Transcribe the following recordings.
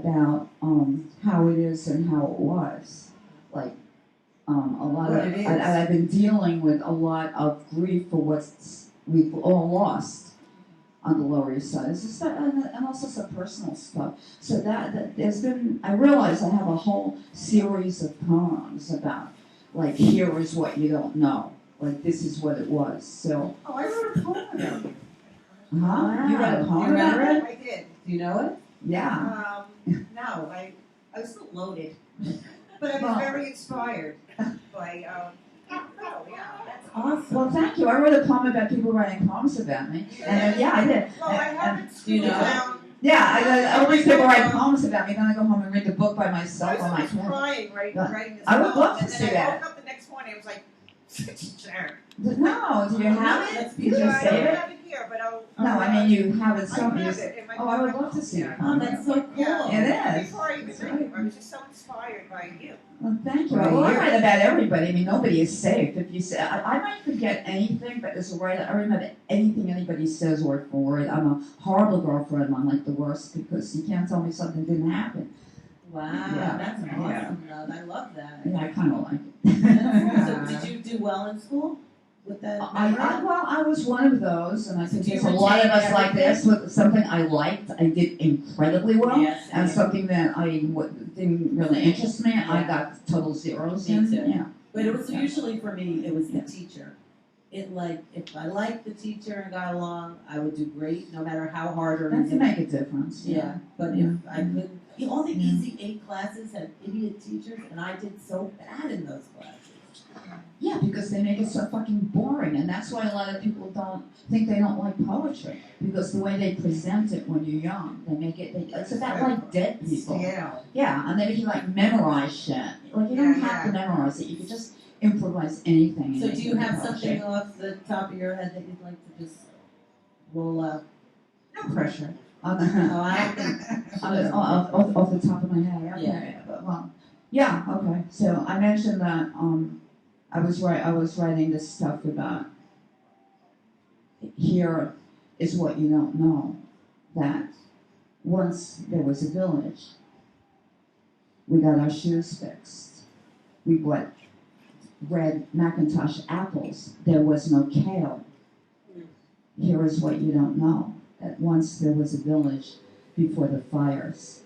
about how it is and how it was. Like a lot What of it is. I've been dealing with a lot of grief for what we've all lost on the Lower East Side. It's just that, and also some personal stuff. So that there's been, I realize I have a whole series of poems about, like, here is what you don't know. Like, this is what it was. So, Oh, I wrote a poem about it. huh? You read a poem You about remember it? it? I did. Do you know it? Yeah. No, I was still loaded, but I was Well. very inspired by, oh, yeah, that's awesome. Well, thank you. I wrote a poem about people writing poems about me. And yeah, I did. Well, I And- haven't Do you know? down. yeah, I always people write poems about me. Then I go home and read the book by I myself on my was phone. crying Yeah. writing this I would poem, love to and see then that. I woke up the next morning, I was like, such a jerk. No, do you have it? That's Did you I save don't it? have it here, but I'll. No, I mean you have it I somewhere. have it in my Oh, I would love to see it. Yeah. Oh, that's so cool. Yeah. It is. Before I even It's read it, I was just so inspired by you. Well, thank you. Right Well, I here. write about everybody. I mean, nobody is safe. If you say, I might forget anything, but as a writer, I remember anything anybody says word for word. I'm a horrible girlfriend. I'm like the worst because you can't tell me something didn't happen. Wow, Yeah. that's Yeah. awesome, love. I love that. Yeah, I kind of like it. So did you do well in school with that? Well, I was one of those, and I think Do you there's a lot of us retain like this. everything? With something I liked, I did incredibly well. Yes, And yeah. something that didn't really interest me, I Yeah. got total zeros Me in. too. Yeah. But it was usually for me, it was the teacher. If I liked the teacher and got along, I would do great, no matter how hard or That easy. can make a difference. Yeah, but Yeah. if I couldn't, all the Yeah. easy 8 classes had idiot teachers, and I did so bad in those classes. Yeah, because they make it so fucking boring, and that's why a lot of people they don't like poetry, because the way they present it when you're young, they make it. It's about like dead people. Yeah, and then if you like memorize shit, like you don't Yeah, have to memorize it. You could just improvise anything. So and do you make it have poetry. something off the top of your head that you'd like to just roll out? No pressure. On the, Oh, I don't think. off the top of my head. Okay. Yeah. But, well, yeah. Okay. So I mentioned that I was writing this stuff about here is what you don't know, that once there was a village. We got our shoes fixed. We bought red Macintosh apples. There was no kale. Here is what you don't know, that once there was a village before the fires.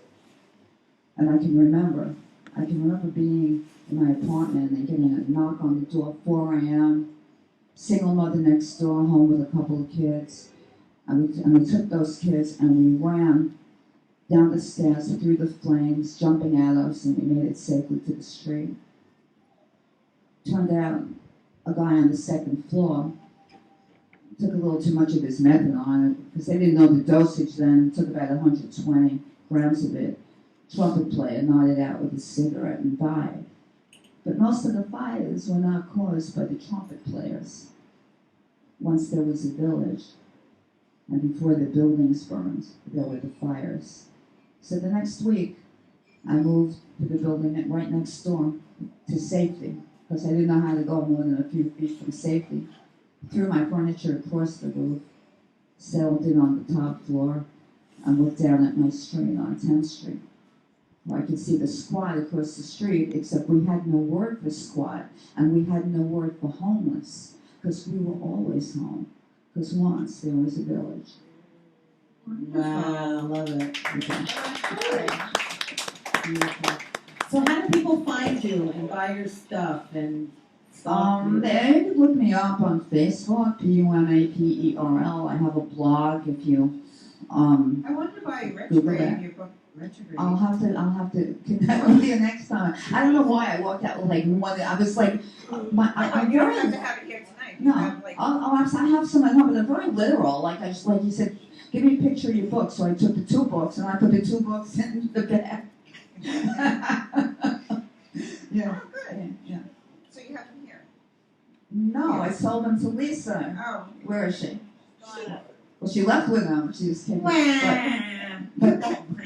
And I can remember being in my apartment and getting a knock on the door, 4 a.m., single mother next door, home with a couple of kids. And we took those kids and we ran down the stairs through the flames, jumping at us, and we made it safely to the street. Turned out a guy on the second floor took a little too much of his methadone because they didn't know the dosage then. Took about 120 grams of it. Trumpet player nodded out with a cigarette and died. But most of the fires were not caused by the trumpet players. Once there was a village, and before the buildings burned, there were the fires. So the next week, I moved to the building right next door to safety, because I didn't know how to go more than a few feet from safety. Threw my furniture across the roof, settled in on the top floor, and looked down at my street on 10th Street, where I could see the squad across the street, except we had no word for squad, and we had no word for homeless, because we were always home, because once there was a village. Wow, I love it. Okay. Beautiful. So how do people find you and buy your stuff and stalk you? They could look me up on Facebook, Pumaperl. I have a blog. If you, I wanted to buy Google retrograde, that. your book, retrograde. I'll have to connect with you next time. I don't know why I walked out with like one. I was like, I'm you don't very. have to have it here tonight. You No, have, like, I have some at home, but they're very literal. Like I just like you said, give me a picture of your book. So I took the 2 books and I put the 2 books in the bag. Yeah. Oh, good. Yeah. So you have them here. No, I sold them to Lisa. Oh. Where is she? Gone. Well, she left with them. She just came. But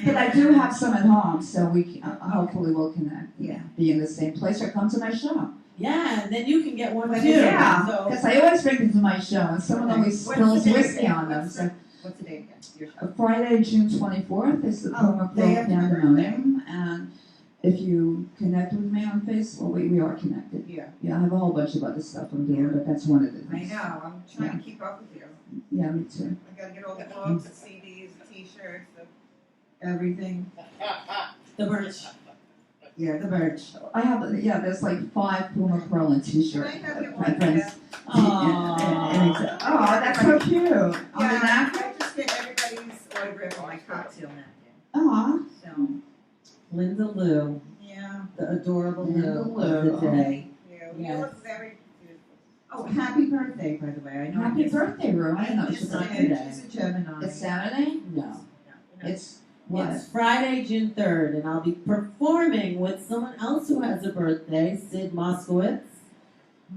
But I do have some at home, so we hopefully we'll connect. Yeah. Be in the same place or come to my show. Yeah, then you can get one too. Yeah, So because I always bring them to my show, and someone always What's spills the date whiskey again? on them. So What's the date again? your show? Friday, June 24th is the Puma Perl day after my Pandemonium, and if you connect with me on Facebook, we are connected. Yeah. Yeah, I have a whole bunch of other stuff I'm doing, but that's one of the I things. know, I'm trying to keep up with you. Yeah, me too. I gotta get all the books, the CDs, the t-shirts, everything. The birch. Yeah, the merch. I have, yeah, there's like 5 Puma Perl and t-shirt. Can I have your My one, friends. Aww. Oh, that's so cute. On the Yeah, napkin? I just get everybody's autograph on my cocktail napkin. Aw. So, Linda Lou, yeah. the adorable Linda Lou Lou. of the day. You Yes. look very beautiful. Oh, happy birthday, by the way. I know Happy it's- birthday, Rue. I didn't know it It's was not today. today. She's a Gemini. It's Saturday? No. It's what? It's Friday, June 3rd, and I'll be performing with someone else who has a birthday, Sid Moskowitz.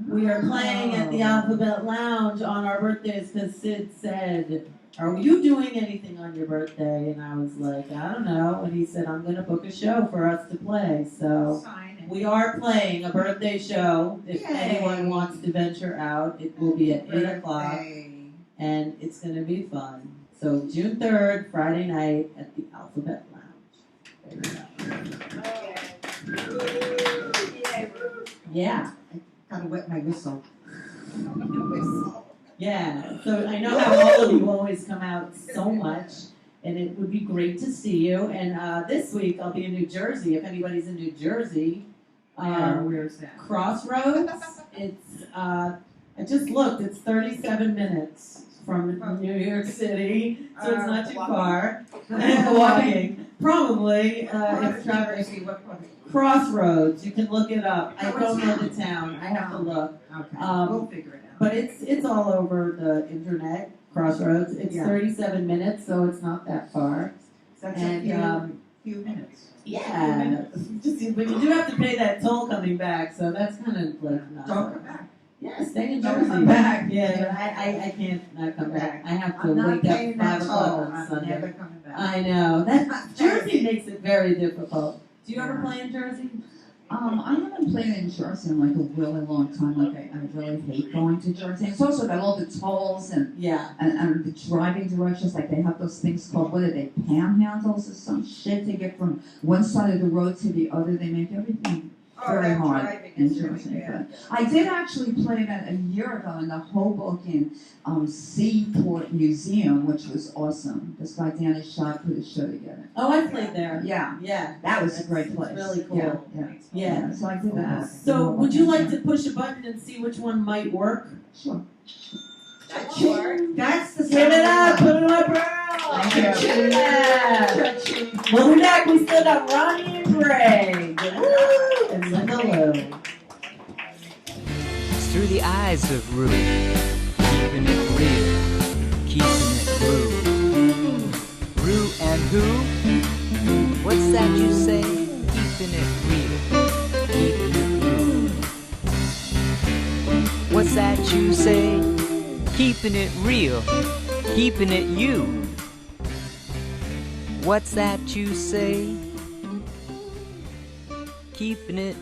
We are playing at the Alphabet Lounge on our birthdays because Sid said, "Are you doing anything on your birthday?" And I was like, "I don't know." And he said, "I'm going to book a show for us to play." So Sign it. we are playing a birthday show. If Yay. anyone wants to venture out, it will be at 8 o'clock, Birthday. and it's going to be fun. So June 3rd, Friday night at the Alphabet Lounge. There you go. Yeah. Gotta wet my whistle. Yeah, so I know how all of you always come out so much, and it would be great to see you. And this week I'll be in New Jersey. If anybody's in New Jersey, Where's that? Crossroads. It's I just looked. It's 37 minutes from New York City, so it's not too far. Walking, probably. If traffic. Crossroads. You can look it up. I don't know the town. I have to look. Okay, Um, we'll figure it out. But it's all over the internet. Crossroads. It's Yeah. 37 minutes, so it's not that far. That's And a few minutes. yeah, but you do have to pay that toll coming back, so that's kind of like not. Don't come back. Yeah, stay in Don't Jersey. come back. Yeah, but I can't not come back. I have to I'm not wake paying up that 5 toll. o'clock on I'm Sunday. never coming back. I know that Jersey makes it very difficult. Do you ever play in Jersey? I haven't played in Jersey in like a really long time. Like I really hate going to Jersey. It's also got all the tolls and Yeah. the driving directions. Like they have those things called, what are they, panhandles or some shit to get from one side of the road to the other. They make everything very that hard driving in is really Jersey. bad. But I did actually play that a year ago in the Hoboken Seaport Museum, which was awesome. This guy Danny Schott put a show together. Oh, I played there. Yeah, Yeah. that was a That's- great it's place. really cool. Yeah, yeah. Yeah. So I did that. So, would you like to push a button and see which one might work? Sure. That's the Give it up, put it up, Thank you. Yeah. We'll be back. We still got Ronnie and Greg. Woo! And Linda Lou. It's through the eyes of Rue, keeping it real, keeping it Rue. Rue and who? What's that you say? Keeping it real, keeping it Rue. What's that you say? Keeping it real, keeping it you. What's that you say? Keeping it